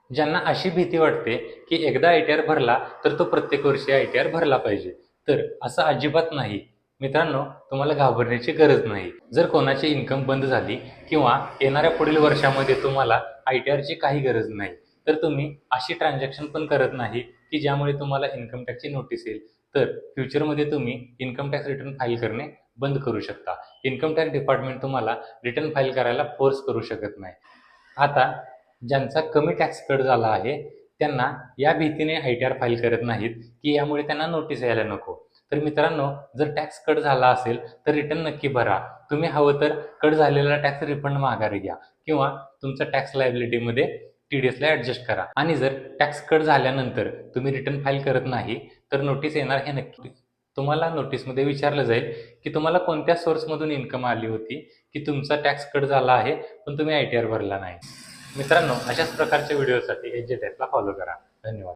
ज्यांना अशी भीती वाटते की एकदा ITR भरला तर तो प्रत्येक वर्षी ITR भरला पाहिजे, तर असं अजिबात नाही. मित्रांनो, तुम्हाला घाबरण्याची गरज नाही. जर कोणाची इन्कम बंद झाली किंवा येणाऱ्या पुढील वर्षामध्ये तुम्हाला ITRची काही गरज नाही, तर तुम्ही अशी ट्रान्झॅक्शन पण करत नाही की ज्यामुळे तुम्हाला इन्कम टॅक्सची नोटीस येईल. तर फ्युचरमध्ये तुम्ही इन्कम टॅक्स रिटर्न फाईल करणे बंद करू शकता. इन्कम टॅक्स डिपार्टमेंट तुम्हाला रिटर्न फाईल करायला फोर्स करू शकत नाही. आता ज्यांचा कमी टॅक्स कट झाला आहे त्यांना या भीतीने ITR फाईल करत नाहीत की यामुळे त्यांना नोटीस यायला नको. तर मित्रांनो, जर टॅक्स कट झाला असेल तर रिटर्न नक्की भरा. तुम्ही हवं तर कट झालेला टॅक्स रिफंड माघारी घ्या किंवा तुमच्या टॅक्स लायबिलिटीमध्ये TDSला ॲडजस्ट करा. आणि जर टॅक्स कट झाल्यानंतर तुम्ही रिटर्न फाईल करत नाही तर नोटीस येणार हे नक्की. तुम्हाला नोटीसमध्ये विचारलं जाईल की तुम्हाला कोणत्या सोर्समधून इन्कम आली होती की तुमचा टॅक्स कट झाला आहे पण तुम्ही ITR भरला नाही. मित्रांनो, अशाच प्रकारच्या व्हिडिओसाठी HJ Techला फॉलो करा. धन्यवाद.